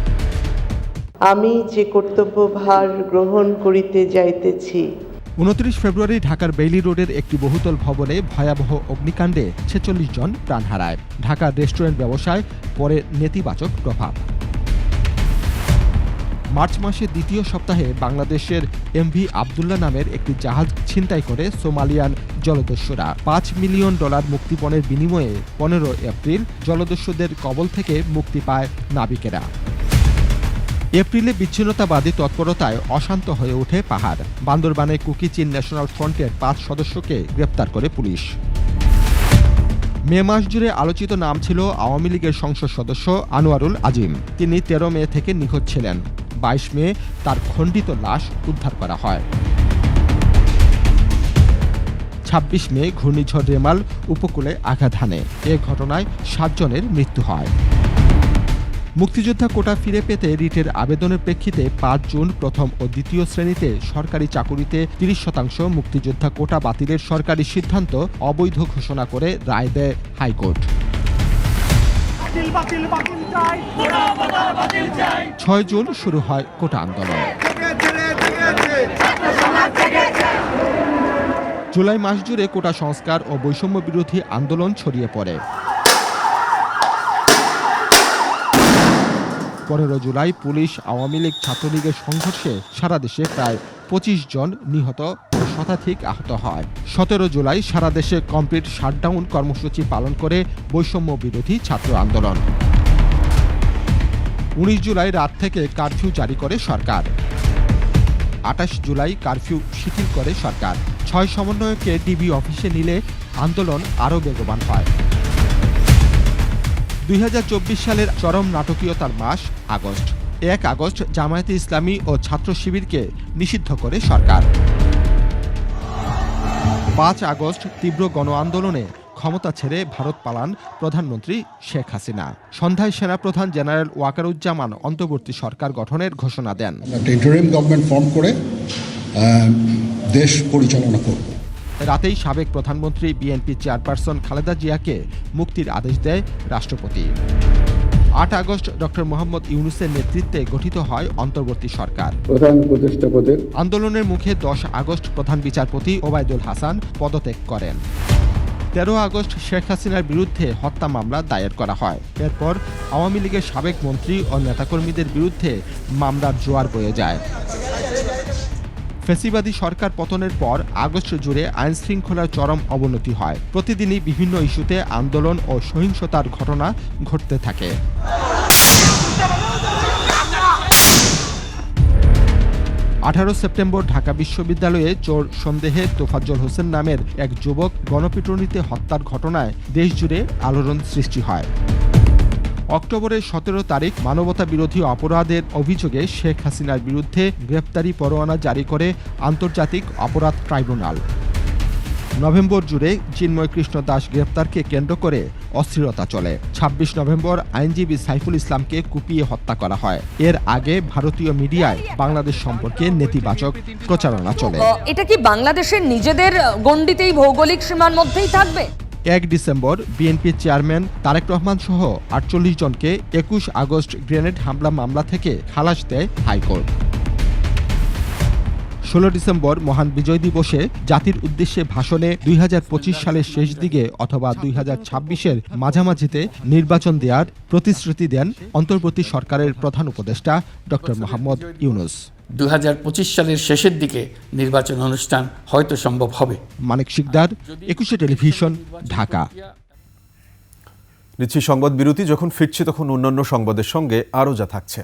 আমি যে কর্তব্যভার গ্রহণ করিতে যাইতেছি। 29 ফেব্রুয়ারি ঢাকার বেইলি রোডের একটি বহুতল ভবনে ভয়াবহ অগ্নিকাণ্ডে 46 জন প্রাণ হারায়। ঢাকার রেস্টুরেন্ট ব্যবসায় পরে নেতিবাচক প্রভাব। মার্চ মাসের দ্বিতীয় সপ্তাহে বাংলাদেশের এমভি আবদুল্লাহ নামের একটি জাহাজ ছিনতাই করে সোমালিয়ান জলদস্যুরা। $5 মিলিয়ন মুক্তিপণের বিনিময়ে 15 এপ্রিল জলদস্যুদের কবল থেকে মুক্তি পায় নাবিকেরা। এপ্রিলে বিচ্ছিন্নতাবাদী তৎপরতায় অশান্ত হয়ে ওঠে পাহাড়। বান্দরবানে কুকি-চিন ন্যাশনাল ফ্রন্টের 5 সদস্যকে গ্রেপ্তার করে পুলিশ। মে মাস জুড়ে আলোচিত নাম ছিল আওয়ামী লীগের সংসদ সদস্য আনোয়ারুল আজিম। তিনি 13 মে থেকে নিখোঁজ ছিলেন। 22 মে তার খণ্ডিত লাশ উদ্ধার করা হয়। 26 মে ঘূর্ণিঝড় রেমাল উপকূলে আঘাত হানে। এ ঘটনায় 7 জনের মৃত্যু হয়। মুক্তিযোদ্ধা কোটা ফিরে পেতে রিটের আবেদনের প্রেক্ষিতে 5 জুন প্রথম ও দ্বিতীয় শ্রেণীতে সরকারি চাকুরিতে 30% মুক্তিযোদ্ধা কোটা বাতিলের সরকারি সিদ্ধান্ত অবৈধ ঘোষণা করে রায় দেয় হাইকোর্ট। 6 জুন শুরু হয় কোটা আন্দোলন। জুলাই মাস জুড়ে কোটা সংস্কার ও বৈষম্য বিরোধী আন্দোলন ছড়িয়ে পড়ে। 15 জুলাই পুলিশ আওয়ামী লীগ ছাত্রলীগের সংঘর্ষে সারা দেশে প্রায় 25 জন নিহত ও শতাধিক আহত হয়। 17 জুলাই সারা দেশে কমপ্লিট শাটডাউন কর্মসূচি পালন করে বৈষম্য বিরোধী ছাত্র আন্দোলন। 19 জুলাই রাত থেকে কারফিউ জারি করে সরকার। 28 জুলাই কারফিউ শিথিল করে সরকার। 6 সমন্বয়কে ডিবি অফিসে নিলে আন্দোলন আরও বেগবান হয়। 2024 সালের চরম নাটকীয়তার মাস আগস্ট। 1 আগস্ট জামায়াতে ইসলামী ও ছাত্র শিবিরকে নিষিদ্ধ করে সরকার। 5 আগস্ট তীব্র গণ আন্দোলনে ক্ষমতা ছেড়ে ভারত পালান প্রধানমন্ত্রী শেখ হাসিনা। সন্ধ্যায় সেনাপ্রধান জেনারেল ওয়াকারুজ্জামান অন্তর্বর্তী সরকার গঠনের ঘোষণা দেন। ইন্টারিম গভর্নমেন্ট ফর্ম করে দেশ পরিচালনা করব। রাতেই সাবেক প্রধানমন্ত্রী বিএনপি চেয়ারপারসন খালেদা জিয়াকে মুক্তির আদেশ দেয় রাষ্ট্রপতি। 8 আগস্ট ডক্টর মোহাম্মদ ইউনূসের নেতৃত্বে গঠিত হয় অন্তর্বর্তী সরকার। প্রধান উপদেষ্টা পদে আন্দোলনের মুখে 10 আগস্ট প্রধান বিচারপতি ওবায়দুল হাসান পদত্যাগ করেন। 13 আগস্ট শেখ হাসিনার বিরুদ্ধে হত্যা মামলা দায়ের করা হয়। এরপর আওয়ামী লীগের সাবেক মন্ত্রী ও নেতাকর্মীদের বিরুদ্ধে মামলার জোয়ার বয়ে যায়। ফ্যাসিবাদী সরকার পতনের পর আগস্ট জুড়ে আইন শৃঙ্খলার চরম অবনতি হয়। প্রতিদিনই বিভিন্ন ইস্যুতে আন্দোলন ও সহিংসতার ঘটনা ঘটতে থাকে। 18 সেপ্টেম্বর ঢাকা বিশ্ববিদ্যালয়ে চোর সন্দেহে তোফাজ্জল হোসেন নামের এক যুবক গণপিটুনিতে হত্যার ঘটনায় দেশজুড়ে আলোড়ন সৃষ্টি হয়। অক্টোবরের 17 তারিখ মানবতা বিরোধী অপরাধের অভিযোগে শেখ হাসিনার বিরুদ্ধে গ্রেপ্তারি পরোয়ানা জারি করে আন্তর্জাতিক অপরাধ ট্রাইব্যুনাল। নভেম্বর জুড়ে চিন্ময় কৃষ্ণ দাস গ্রেপ্তারকে কেন্দ্র করে অস্থিরতা চলে। ২৬ নভেম্বর আইনজীবী সাইফুল ইসলামকে কুপিয়ে হত্যা করা হয়। এর আগে ভারতীয় মিডিয়ায় বাংলাদেশ সম্পর্কে নেতিবাচক প্রচারণা চলে। এটা কি বাংলাদেশের নিজেদের গণ্ডিতেই ভৌগোলিক সীমার মধ্যেই থাকবে? ১ ডিসেম্বর বিএনপির চেয়ারম্যান তারেক রহমান সহ ৪৮ জনকে ২১ আগস্ট গ্রেনেড হামলা মামলা থেকে খালাস দেয় হাইকোর্ট। ১৬ ডিসেম্বর মহান বিজয় দিবসে জাতির উদ্দেশ্যে ভাষণে ২০২৫ সালের শেষ দিকে অথবা ২০২৬-এর মাঝামাঝিতে নির্বাচন দেওয়ার প্রতিশ্রুতি দেন অন্তর্বর্তী সরকারের প্রধান উপদেষ্টা ডক্টর মোহাম্মদ ইউনূস। ২০২৫ সালের শেষের দিকে নির্বাচন অনুষ্ঠান হয়তো সম্ভব হবে। মানিক শিকদার, ২১ টেলিভিশন, ঢাকা। নিচ্ছি সংবাদ বিরতি। যখন ফিরছি তখন অন্যান্য সংবাদের সঙ্গে আরও যা থাকছে।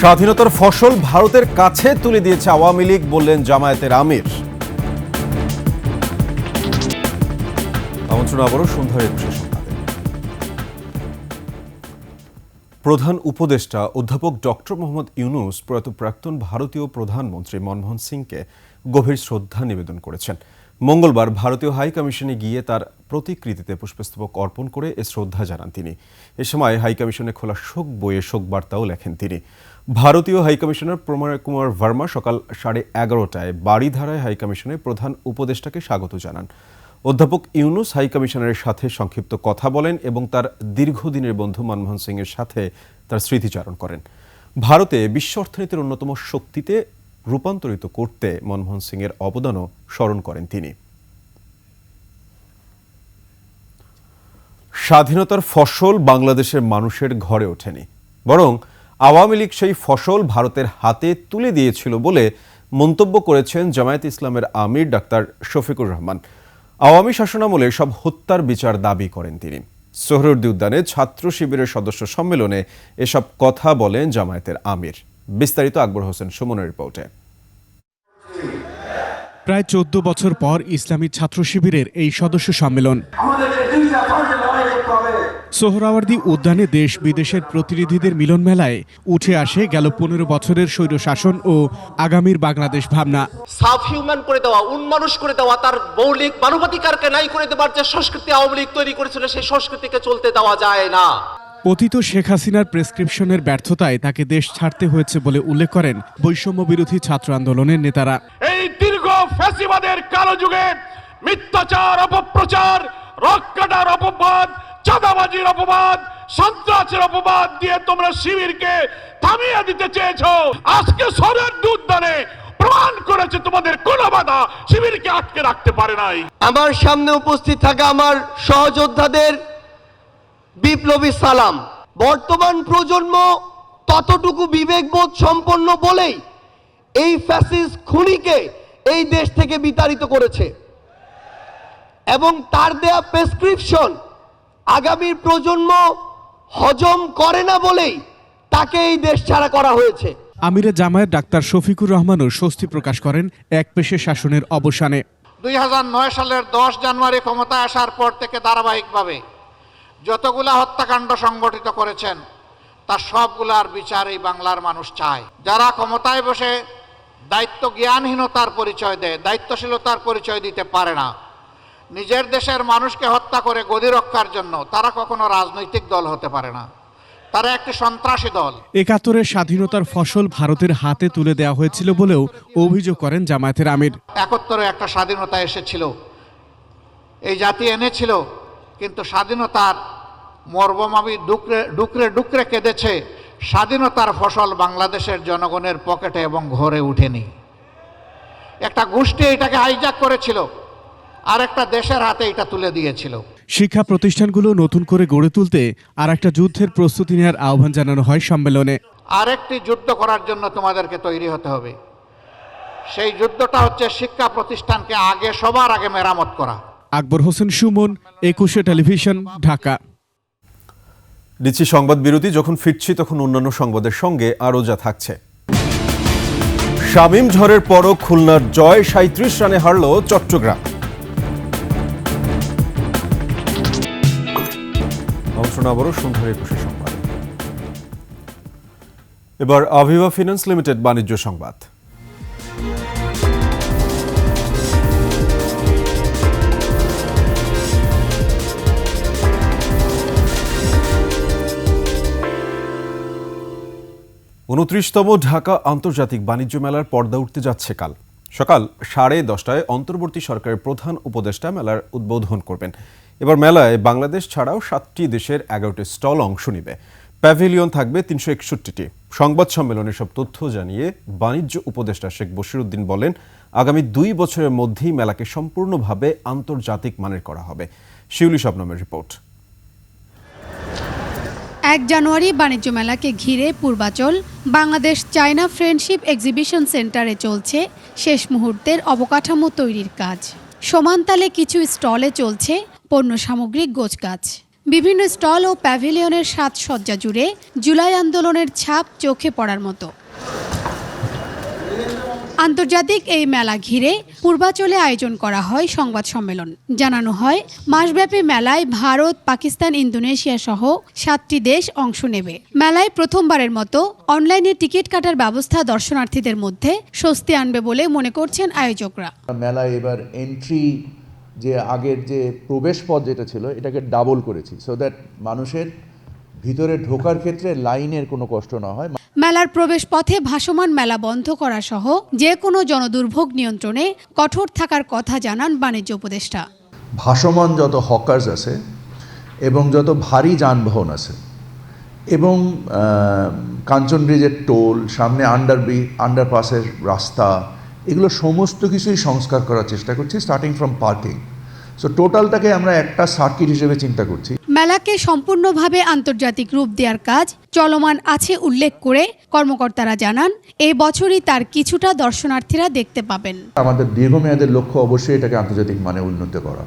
স্বাধীনতার ফসল ভারতের কাছে তুলে দিয়েছে আওয়ামী লীগ, বললেন জামায়াতের আমির। আমন্ত্রণ আবারও সন্ধ্যার ২১ সংবাদে। প্রধান উপদেষ্টা অধ্যাপক ডক্টর মোহাম্মদ ইউনূস প্রয়াত প্রাক্তন ভারতীয় প্রধানমন্ত্রী মনমোহন সিংকে গভীর শ্রদ্ধা নিবেদন করেছেন। মঙ্গলবার ভারতীয় হাই কমিশনে গিয়ে তার প্রতিকৃতিতে পুষ্পস্তবক অর্পণ করে এ শ্রদ্ধা জানান তিনি। এ সময় হাই কমিশনে খোলা শোক বইয়ে শোক বার্তাও লেখেন তিনি। ভারতীয় হাই কমিশনার প্রময় কুমার ভার্মা সকাল 11:30টায় বাড়িধারায় হাই কমিশনে প্রধান উপদেষ্টাকে স্বাগত জানান। অধ্যাপক ইউনূস হাই কমিশনারের সাথে সংক্ষিপ্ত কথা বলেন এবং তার দীর্ঘদিনের বন্ধু মনমোহন সিংয়ের সাথে তার স্মৃতিচারণ করেন। ভারতে বিশ্ব অর্থনীতির অন্যতম শক্তিতে রূপান্তরিত করতে মনমোহন সিংয়ের অবদানও স্মরণ করেন তিনি। স্বাধীনতার ফসল বাংলাদেশের মানুষের ঘরে ওঠেনি, বরং আওয়ামী লীগ সেই ফসল ভারতের হাতে তুলে দিয়েছিল বলে মন্তব্য করেছেন জামায়াত ইসলামের আমির ডাক্তার শফিকুর রহমান। আওয়ামী শাসনামলে সব হত্যার বিচার দাবি করেন তিনি। সোহরাওয়ার্দী উদ্যানে ছাত্র শিবিরের সদস্য সম্মেলনে এসব কথা বলেন জামায়াতের আমির। বিস্তারিত আকবর হোসেন সুমনের রিপোর্টে। প্রায় ১৪ বছর পর ইসলামী ছাত্র শিবিরের এই সদস্য সম্মেলন। সোহরাওয়ার্দী উদ্যানে দেশ বিদেশের প্রতিনিধিদের মিলন মেলায় উঠে আসে গেল ১৫ বছরের স্বৈর শাসন ও আগামীর বাংলাদেশ ভাবনা। সাবহিউম্যান করে দেওয়া, উন্মানুষ করে দেওয়া, তার মৌলিক মানবাধিকারকে নাই করে দেওয়ার যে সংস্কৃতি আওয়ামী লীগ তৈরি করেছিল, সেই সংস্কৃতিকে চলতে দেওয়া যায় না। পতিত শেখ হাসিনার প্রেসক্রিপশনের ব্যর্থতায় তাকে দেশ ছাড়তে হয়েছে বলে উল্লেখ করেন বৈষম্য বিরোধী ছাত্র আন্দোলনের নেতারা। এই দীর্ঘ ফ্যাসিবাদের কালো যুগে মিথ্যাচার, অপপ্রচার, রক কাটার অপবাদ, চাঁদাবাজির অপবাদ, সন্ত্রাসের অপবাদ দিয়ে তোমরা শিবিরকে থামিয়ে দিতে চেয়েছো। আজকে সোহরাওয়ার্দী উদ্যানে প্রমাণ করেছে তোমাদের কোনো বাধা শিবিরকে আটকে রাখতে পারে নাই। আমার সামনে উপস্থিত থাকা আমার সহযোদ্ধাদের বিপ্লবী সালাম। বর্তমান প্রজন্ম ততটুকু বিবেকবোধ সম্পন্ন বলেই এই ফ্যাসিস্ট খুনিকে এই দেশ থেকে বিতাড়িত করেছে এবং তার দেয়া প্রেসক্রিপশন আগামীর প্রজন্ম হজম করে না বলেই তাকে এই দেশ ছাড়া করা হয়েছে। আমিরে জামায়াত ডাক্তার শফিকুর রহমানও স্বস্তি প্রকাশ করেন একপেশে শাসনের অবসানে। ২০০৯ সালের ১০ জানুয়ারি ক্ষমতায় আসার পর থেকে ধারাবাহিকভাবে যতগুলা হত্যাকাণ্ড সংগঠিত করেছেন তার সবগুলার বিচার এই বাংলার মানুষ চায়। যারা ক্ষমতায় বসে দায়িত্ব জ্ঞানহীনতার পরিচয় দেয়, দায়িত্বশীলতার পরিচয় দিতে পারে না, নিজের দেশের মানুষকে হত্যা করে গদি রক্ষার জন্য, তারা কখনো রাজনৈতিক দল হতে পারে না, তারা একটি সন্ত্রাসী দল। ৭১ স্বাধীনতার ফসল ভারতের হাতে তুলে দেওয়া হয়েছিল বলেও অভিযোগ করেন জামায়াতের আমির। ৭১ একটা স্বাধীনতা এসেছিল, এই জাতি এনেছিল, কিন্তু স্বাধীনতার মর্মমাবি ডুকরে ডুকরে কেঁদেছে। স্বাধীনতার ফসল বাংলাদেশের জনগণের পকেটে এবং ঘরে উঠেনি। একটা গোষ্ঠী এটাকে হাইজ্যাক করেছিল, আর একটা দেশের হাতে এটা তুলে দিয়েছিল। শিক্ষা প্রতিষ্ঠানগুলো নতুন করে গড়ে তুলতে আর একটা যুদ্ধের প্রস্তুতি নেওয়ার আহ্বান জানানো হয় সম্মেলনে। আরেকটি যুদ্ধ করার জন্য তোমাদেরকে তৈরি হতে হবে। সেই যুদ্ধটা হচ্ছে শিক্ষা প্রতিষ্ঠানকে সবার আগে মেরামত করা। আকবর হোসেন সুমন, ২১ টেলিভিশন, ঢাকা। দিচ্ছি সংবাদ বিরতি। যখন ফিরছি তখন অন্যান্য সংবাদের সঙ্গে আরও যা থাকছে। শামীম ঝড়ের পরও খুলনার জয়, ৩৭ রানে হারল চট্টগ্রাম। আমন্ত্রণ আবারও সন্ধ্যার ২১ সংবাদ। এবার আভিভা ফিন্যান্স লিমিটেড বাণিজ্য সংবাদ। 29তম ঢাকা আন্তর্জাতিক বাণিজ্য মেলার পর্দা উঠতে যাচ্ছে কাল সকাল 10:30টায় অন্তর্বর্তী সরকারের প্রধান উপদেষ্টা মেলার উদ্বোধন করবেন। এবার মেলায় বাংলাদেশ ছাড়াও 7টি দেশের 11টি স্টল অংশ নেবে। প্যাভিলিয়ন থাকবে 361টি। সংবাদ সম্মেলনে সব তথ্য জানিয়ে বাণিজ্য উপদেষ্টা শেখ বশিরউদ্দিন বলেন, আগামী 2 বছরের মধ্যেই মেলাকে সম্পূর্ণভাবে আন্তর্জাতিক মানের করা হবে। শিউলি শবনমের রিপোর্ট। 1 জানুয়ারি বাণিজ্য মেলাকে ঘিরে Purbachal Bangladesh China friendship exhibition সেন্টারে চলছে শেষ মুহূর্তের অবকাঠামো তৈরির কাজ। সমানতালে কিছু স্টলে চলছে পণ্য সামগ্রিক গোছগাছ। বিভিন্ন স্টল ও প্যাভিলিয়নের সাজসজ্জা জুড়ে জুলাই আন্দোলনের ছাপ চোখে পড়ার মতো। আন্তর্জাতিক এই মেলা ঘিরে পূর্বাচলে আয়োজন করা হয় সংবাদ সম্মেলন। জানানো হয়, মাসব্যাপী মেলায় ভারত, পাকিস্তান, ইন্দোনেশিয়া সহ 7টি দেশ অংশ নেবে। মেলায় প্রথমবারের মতো অনলাইনে টিকিট কাটার ব্যবস্থা দর্শনার্থীদের মধ্যে স্বস্তি আনবে বলে মনে করছেন আয়োজকরা। মেলায় এবার এন্ট্রি যে আগের যে প্রবেশ পথ যেটা ছিল এটাকে ডাবল করেছি, সো দ্যাট মানুষের ভিতরে ঢোকার ক্ষেত্রে লাইনের কোনো কষ্ট না হয়। মেলার প্রবেশ পথে ভাসমান মেলা বন্ধ করা সহ যে কোনো জনদুর্ভোগ নিয়ন্ত্রণে কঠোর থাকার কথা জানান বাণিজ্য উপদেষ্টা। ভাসমান যত হকার্স আছে এবং যত ভারী যানবাহন আছে এবং কাঞ্চন ব্রিজের টোল, সামনে আন্ডারপাসের রাস্তা, এগুলো সমস্ত কিছুই সংস্কার করার চেষ্টা করছি, স্টার্টিং ফ্রম পার্কিং। সো টোটালটাকে আমরা একটা সার্কিট হিসেবে চিন্তা করছি। মেলাকে সম্পূর্ণভাবে আন্তর্জাতিক রূপ দেওয়ার কাজ চলমান আছে উল্লেখ করে কর্মকর্তারা জানান, এই বছরই তার কিছুটা দর্শনার্থীরা দেখতে পাবেন। আমাদের দীর্ঘমেয়াদের লক্ষ্য অবশ্যই এটাকে আন্তর্জাতিক মানে উন্নত করা,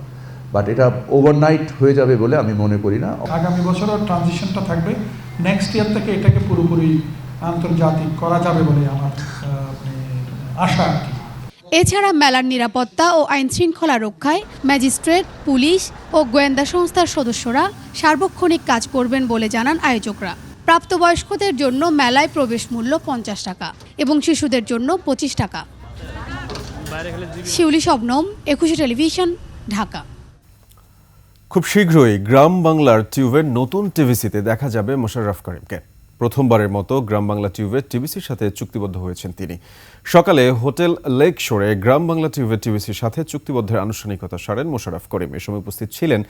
বাট এটা ওভারনাইট হয়ে যাবে বলে আমি মনে করি না। আগামী বছরও ট্রানজিশনটা থাকবে, নেক্সট ইয়ার থেকে এটাকে পুরোপুরি আন্তর্জাতিক করা যাবে বলে আমার আশা। এছাড়া মেলার নিরাপত্তা ও আইন শৃঙ্খলা রক্ষায় ম্যাজিস্ট্রেট, পুলিশ ও গোয়েন্দা সংস্থার সদস্যরা সার্বক্ষণিক কাজ করবেন বলে জানান আয়োজকরা। প্রাপ্তবয়স্কদের জন্য মেলায় প্রবেশ মূল্য 50 টাকা এবং শিশুদের জন্য 25 টাকা। শিউলি শবনম, একুশে টেলিভিশন, ঢাকা। খুব শীঘ্রই গ্রাম বাংলার টিউবের নতুন টিভিসিতে দেখা যাবে মোশাররফ করিমকে। প্রথমবারের মতো গ্রাম বাংলা টিউবের টিভিসির সাথে চুক্তিবদ্ধ হয়েছেন তিনি। সকালে হোটেল লেক শোরে গ্রাম বাংলা টিউবের টিভিসির সাথে চুক্তিবদ্ধের আনুষ্ঠানিকতা সারেন মোশাররফ করিম। এ সময় উপস্থিত ছিলেন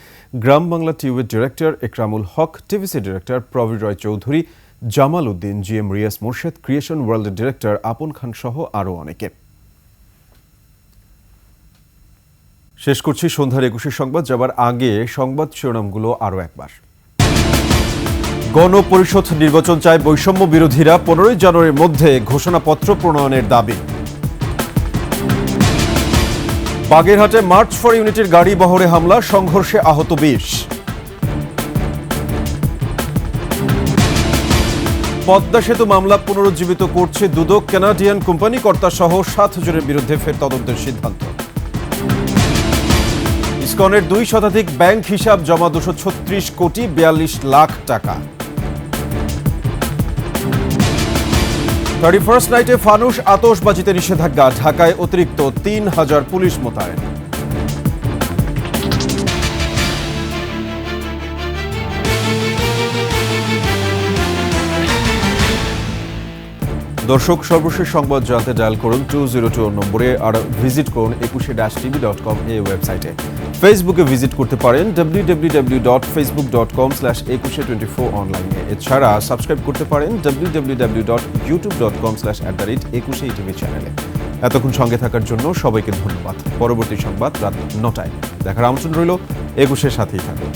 গ্রাম বাংলা টিউবের director Ekramul Haque, TVC director Prabir রয় চৌধুরী, জামাল উদ্দিন, জিএম রিয়াস মোর্শেদ, ক্রিয়েশন ওয়ার্ল্ডের ডিরেক্টর আপন খান সহ আরও অনেকে। শেষ করছি সন্ধ্যার 21 সংবাদ। যাবার আগে সংবাদ শিরোনামগুলো আরও একবার। গণপরিষদ নির্বাচন চায় বৈষম্য বিরোধীরা, 15 জানুয়ারির মধ্যে ঘোষণাপত্র প্রণয়নের দাবি। বাগেরহাটে মার্চ ফর ইউনিটির গাড়ি বহরে হামলা, সংঘর্ষে আহত 20। পদ্মা সেতু মামলা পুনরুজ্জীবিত করছে দুদক, কানাডিয়ান কোম্পানি কর্তা সহ 7 জনের বিরুদ্ধে ফের তদন্তের সিদ্ধান্ত। ইসকনের 2 শতাধিক ব্যাংক হিসাব জমা 236 কোটি 42 লাখ টাকা। 31st নাইটে ফানুস আতশবাজিতে নিষেধাজ্ঞা, ঢাকায় অতিরিক্ত 3000 পুলিশ মোতায়েন। দর্শক, সর্বশেষ সংবাদ জানতে ডায়াল করুন 202 নম্বরে আর ভিজিট করুন 21-tv.com এই ওয়েবসাইটে। ফেসবুকে ভিজিট করতে পারেন www.facebook.com/2124 অনলাইনে। এছাড়া সাবস্ক্রাইব করতে পারেন www.youtube.com/@21TV চ্যানেলে। এতক্ষণ সঙ্গে থাকার জন্য সবাইকে ধন্যবাদ। পরবর্তী সংবাদ রাত 9টায় দেখার আমন্ত্রণ রইল। 21-এর সাথেই থাকুন।